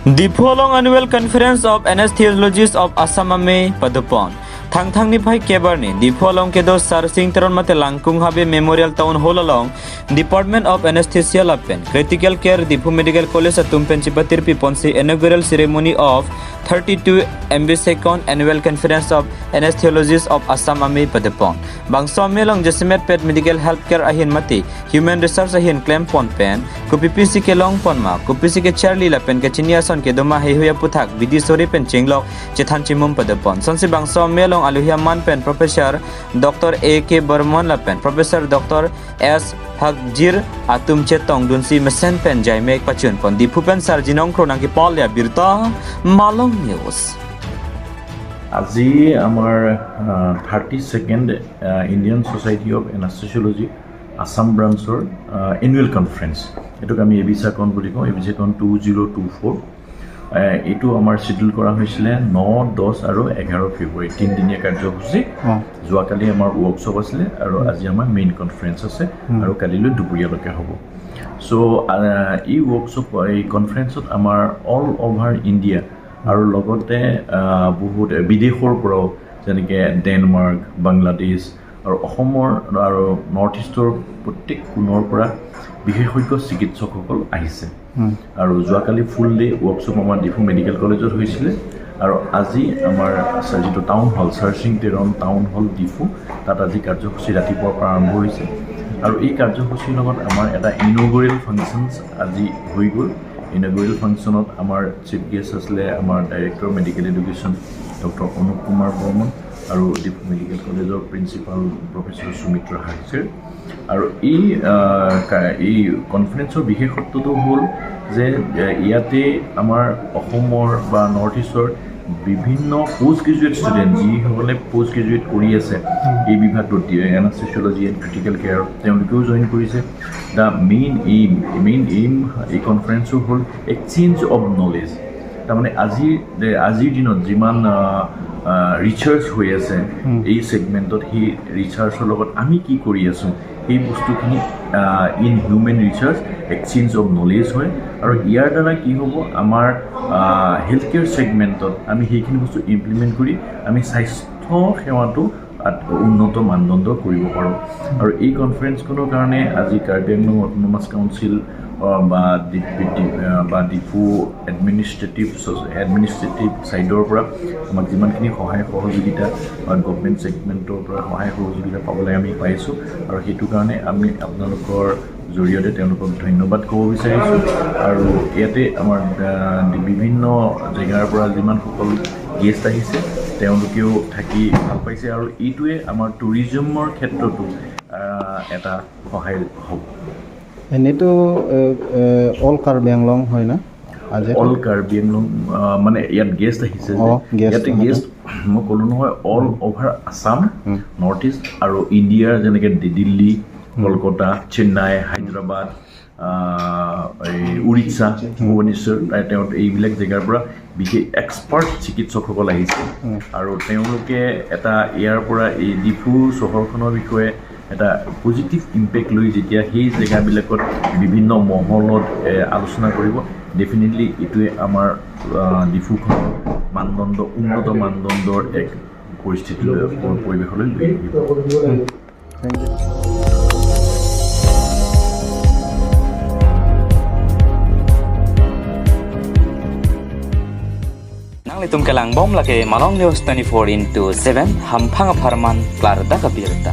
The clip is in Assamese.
Diphu annual conference of Anesthesiologists of Assam amei pado Thang ni kebarni Diphu kedo sarsing teron mate langkung habe memorial town hall along Department of Anesthesia lapen critical care Diphu Medical College atumpen chipatir piponsi inaugural ceremony of 32 MB2nd annual conference of Anesthesiologists of Assam amei padapon bangso melong jesimet pet medical healthcare ahin mati human resource ahin claim pon pen kupipisi ke long pon ma kupisi ke charli lapen ke chinia son ke doma hehuya puthak bidi sori pen chinglok chethan chimum padapon sonsi bangso melong aluhia man pen professor Dr. A.K. Burman lapen professor Dr. S. Hagjir atum chetong dunsi mesen pen jaime pachun pon Diphu pen sarjinong kronang ki polya birta malong news Aji amar 32nd Indian Society of Anesthesiology Assam branch or annual conference. Eto kami ebisa kon boli ko ebisa kon 2024. Eto amar schedule kora hoisile 9, 10 aru 11 February 3 dinia কাৰ্যসূচী যোৱাকালি আমাৰ workshop আছিল আৰু আজি আমাৰ main conference আছে আৰু কালিলৈ দুপৰীয়া লৈকে হ'ব so এই workshop এই conference আমাৰ all over India আৰু লগতে বহুত বিদেশৰ পৰা যেনেকৈ ডেনমাৰ্ক বাংলাদেশ আৰু অসমৰ আৰু নৰ্থ ইষ্টৰ প্ৰত্যেক কোণৰ পৰা বিশেষজ্ঞ চিকিৎসকসকল আহিছে আৰু যোৱাকালি ফুল ডে ৱৰ্কশ্বপ আমাৰ ডিফু মেডিকেল কলেজত হৈছিল আৰু আজি আমাৰ যিটো town hall Sarsing Terang town hall Diphu তাত আজি কাৰ্যসূচী ৰাতিপুৱাৰ পৰা আৰম্ভ হৈছে আৰু এই কাৰ্যসূচীৰ লগত আমাৰ এটা ইনঅগুৰেল ফাংচনছ আজি হৈ গ'ল inaugural function of our chief guest asle our director medical education Dr. Anup Kumar Burman aru Diphu Medical College of principal Professor Sumitra Haksir aru ei conference or বিশেষত্ব to hol je iate amar ohomor ba north eastor বিভিন্ন পোস্ট গ্রাজুয়েট স্টুডেন্ট যি হলে পোস্ট গ্রাজুয়েট কৰি আছে এই বিভাগটো anesthesiology and critical care তেওঁলোকেও জয়েন কৰিছে দা মেইন এইম এই কনফাৰেন্সৰ হল এক্সচেঞ্জ অফ নলেজ তাৰমানে আজিৰ দিনত যিমান ৰিচাৰ্চ হৈ আছে এই সেগমেন্টত হি ৰিচাৰ্চৰ লগত আমি কি কৰি আছো এই বস্তুখিনি in human research exchange of knowledge হয় আৰু ইয়াৰ দ্বাৰা কি হ'ব আমাৰ হেলথ কেয়াৰ সেগমেন্টত আমি সেইখিনি বস্তু ইমপ্লিমেন্ট কৰি আমি স্বাস্থ্য সেৱাটো উন্নত মানদণ্ড কৰিব পাৰোঁ আৰু এই কনফাৰেন্সখনৰ কাৰণে আজি কাৰ্বি আংলং অটোনমাস কাউন্সিল বা ডিফু এডমিনিষ্ট্ৰেটিভ সাইডৰ পৰা আমাক যিমানখিনি সহায় সহযোগিতা বা গভৰ্ণমেণ্ট সেগমেন্টৰ পৰা সহায় সহযোগিতা পাবলৈ আমি পাইছোঁ আৰু সেইটো কাৰণে আমি আপোনালোকৰ জৰিয়তে তেওঁলোকক ধন্যবাদ ক'ব বিচাৰিছোঁ আৰু ইয়াতে আমাৰ বিভিন্ন জেগাৰ পৰা যিমান সকল গেষ্ট আহিছে তেওঁলোকেও থাকি ভাল পাইছে আৰু এইটোৱে আমাৰ টুৰিজমৰ ক্ষেত্ৰতো এটা সহায় হ'ব এনেতো অল কাৰ্বি আংলং হয় না আজি অল কাৰ্বি আংলং মানে ইয়াত গেষ্ট আহিছে ইয়াতে গেষ্ট মই ক'লো নহয় all over Assam north east আৰু ইণ্ডিয়াৰ যেনেকৈ দিল্লী কলকাতা চেন্নাই হায়দৰাবাদ উৰিষ্যা ভুৱনেশ্বৰ তেওঁ এইবিলাক জেগাৰ পৰা বিশেষ এক্সপাৰ্ট চিকিৎসকসকল আহিছে আৰু তেওঁলোকে এটা ইয়াৰ পৰা এই ডিফু চহৰখনৰ বিষয়ে এটা পজিটিভ ইম্পেক্ট লৈ যেতিয়া সেই জেগাবিলাকত বিভিন্ন মহলত আলোচনা কৰিব ডেফিনেটলি এইটোৱে আমাৰ ডিফুখনৰ মানদণ্ড উন্নত মানদণ্ডৰ এক পৰিস্থিতিলৈ পৰিৱেশলৈ লৈ আহিব thank you Tum kelang bom lake malong news 24/7 hampang aparman klar da kabirta